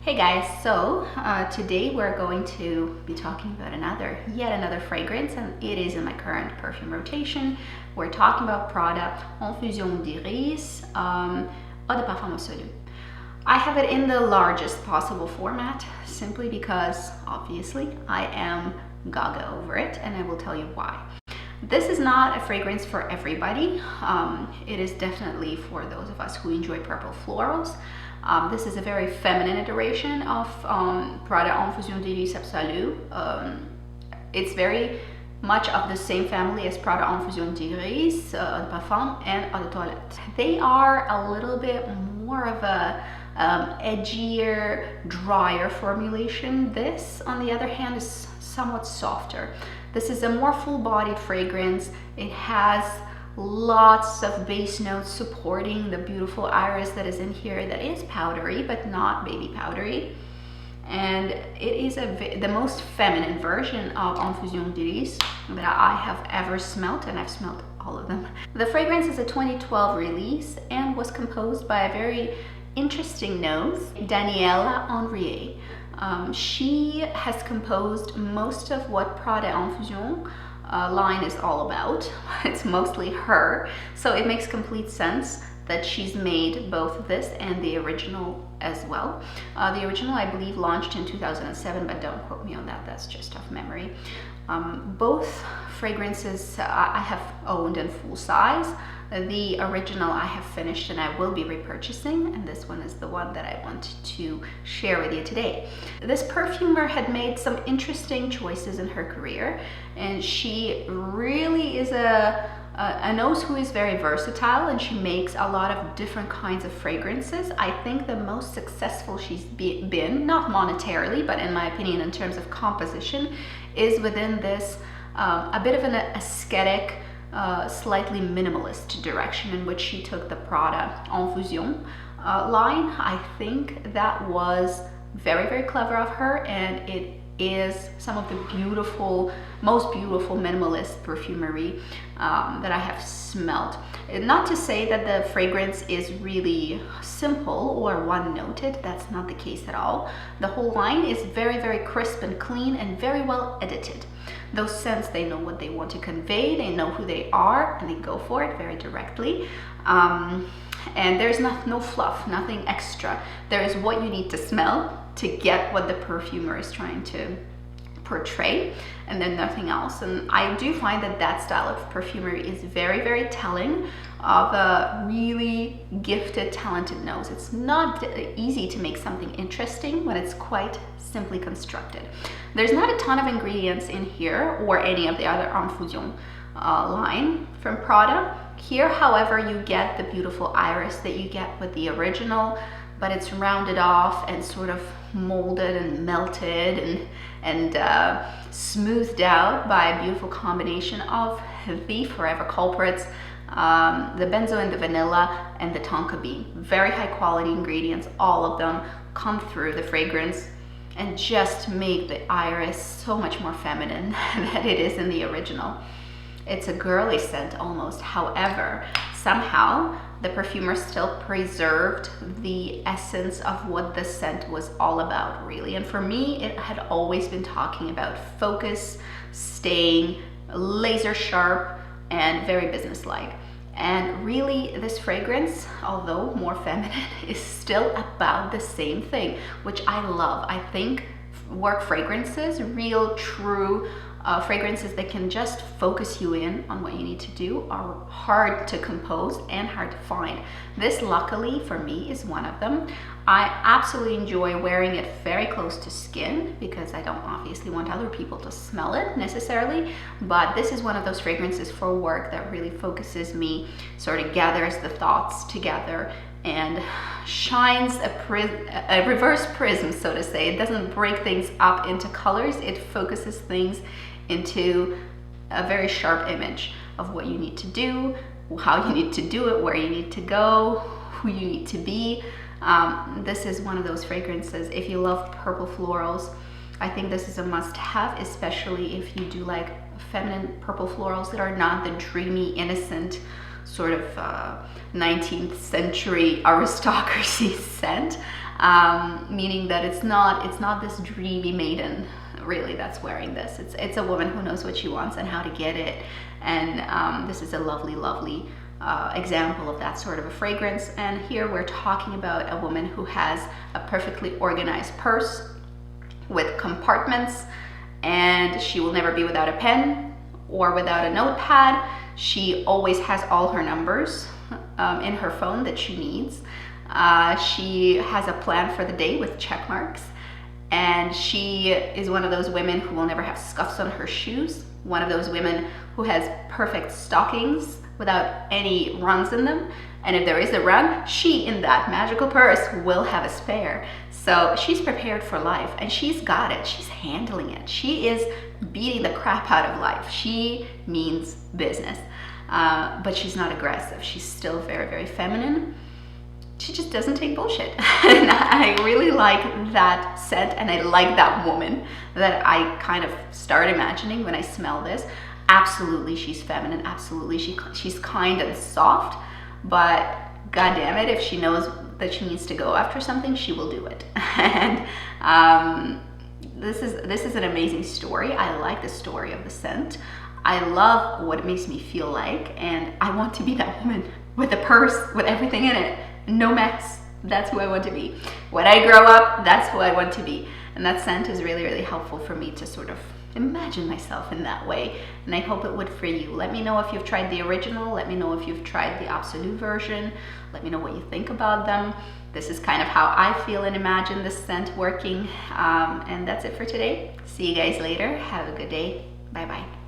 Hey guys, so today we're going to be talking about yet another fragrance, and it is in my current perfume rotation. We're talking about Prada Infusion d'Iris Eau de Parfum Absolue. I have it in the largest possible format simply because obviously I am gaga over it, and I will tell you why. This is not a fragrance for everybody. It is definitely for those of us who enjoy purple florals. This is a very feminine iteration of Prada Infusion d'Iris Absolue. It's very much of the same family as Prada Infusion d'Iris, Eau de Parfum, and Eau de Toilette. They are a little bit more of a edgier, drier formulation. This, on the other hand, is somewhat softer. This is a more full-bodied fragrance. It has lots of base notes supporting the beautiful iris that is in here, that is powdery but not baby powdery, and it is the most feminine version of Infusion d'Iris that I have ever smelt, and I've smelt all of them. The fragrance is a 2012 release and was composed by a very interesting nose, Daniela Henriet. She has composed most of what Prada Infusion line is all about. It's mostly her, so it makes complete sense that she's made both this and the original as well. The original, I believe, launched in 2007, but don't quote me on that, that's just off memory. Both fragrances I have owned in full size. The original I have finished and I will be repurchasing, and this one is the one that I want to share with you today. This perfumer had made some interesting choices in her career, and she really is a nose who is very versatile, and she makes a lot of different kinds of fragrances. I think the most successful she's been, not monetarily, but in my opinion in terms of composition, is within this a bit of an aesthetic, slightly minimalist direction in which she took the Prada Infusion line. I think that was very, very clever of her, and it is some of the most beautiful minimalist perfumery that I have smelt. Not to say that the fragrance is really simple or one-noted, that's not the case at all. The whole line is very, very crisp and clean and very well edited. Those scents, they know what they want to convey, they know who they are, and they go for it very directly. And there's no fluff, nothing extra. There is what you need to smell to get what the perfumer is trying to portray, and then nothing else. And I do find that that style of perfumery is very, very telling of a really gifted, talented nose. It's not easy to make something interesting when it's quite simply constructed. There's not a ton of ingredients in here or any of the other Infusion line from Prada. Here, however, you get the beautiful iris that you get with the original, but it's rounded off and sort of molded and melted and smoothed out by a beautiful combination of the forever culprits, the benzo and the vanilla, and the tonka bean. Very high quality ingredients, all of them come through the fragrance and just make the iris so much more feminine than it is in the original. It's a girly scent almost. However, somehow the perfumer still preserved the essence of what the scent was all about, really. And for me, it had always been talking about focus, staying laser sharp, and very businesslike. And really, this fragrance, although more feminine, is still about the same thing, which I love. I think work fragrances, real, true fragrances that can just focus you in on what you need to do, are hard to compose and hard to find. This, luckily for me, is one of them. I absolutely enjoy wearing it very close to skin because I don't obviously want other people to smell it necessarily, but this is one of those fragrances for work that really focuses me, sort of gathers the thoughts together and shines a reverse prism, so to say. It doesn't break things up into colors, it focuses things into a very sharp image of what you need to do, how you need to do it, where you need to go, who you need to be. This is one of those fragrances. If you love purple florals, I think this is a must-have, especially if you do like feminine purple florals that are not the dreamy, innocent, sort of 19th century aristocracy scent. meaning that it's not this dreamy maiden really that's wearing this. It's a woman who knows what she wants and how to get it. And this is a lovely example of that sort of a fragrance. And here we're talking about a woman who has a perfectly organized purse with compartments, and she will never be without a pen or without a notepad. She always has all her numbers in her phone that she needs. She has a plan for the day with check marks, and she is one of those women who will never have scuffs on her shoes, one of those women who has perfect stockings without any runs in them. And if there is a run, she in that magical purse will have a spare. So she's prepared for life, and she's got it. She's handling it. She is beating the crap out of life. She means business, but she's not aggressive. She's still very feminine. She just doesn't take bullshit. And I really like that scent, and I like that woman that I kind of start imagining when I smell this. Absolutely, she's feminine. Absolutely, she's kind and soft, but God damn it, if she knows that she needs to go after something, she will do it. And this is an amazing story. I like the story of the scent. I love what it makes me feel like, and I want to be that woman with a purse with everything in it. No mess. That's who I want to be. When I grow up, that's who I want to be. And that scent is really helpful for me to sort of imagine myself in that way. And I hope it would for you. Let me know if you've tried the original. Let me know if you've tried the Absolue version. Let me know what you think about them. This is kind of how I feel and imagine this scent working. And that's it for today. See you guys later. Have a good day. Bye bye.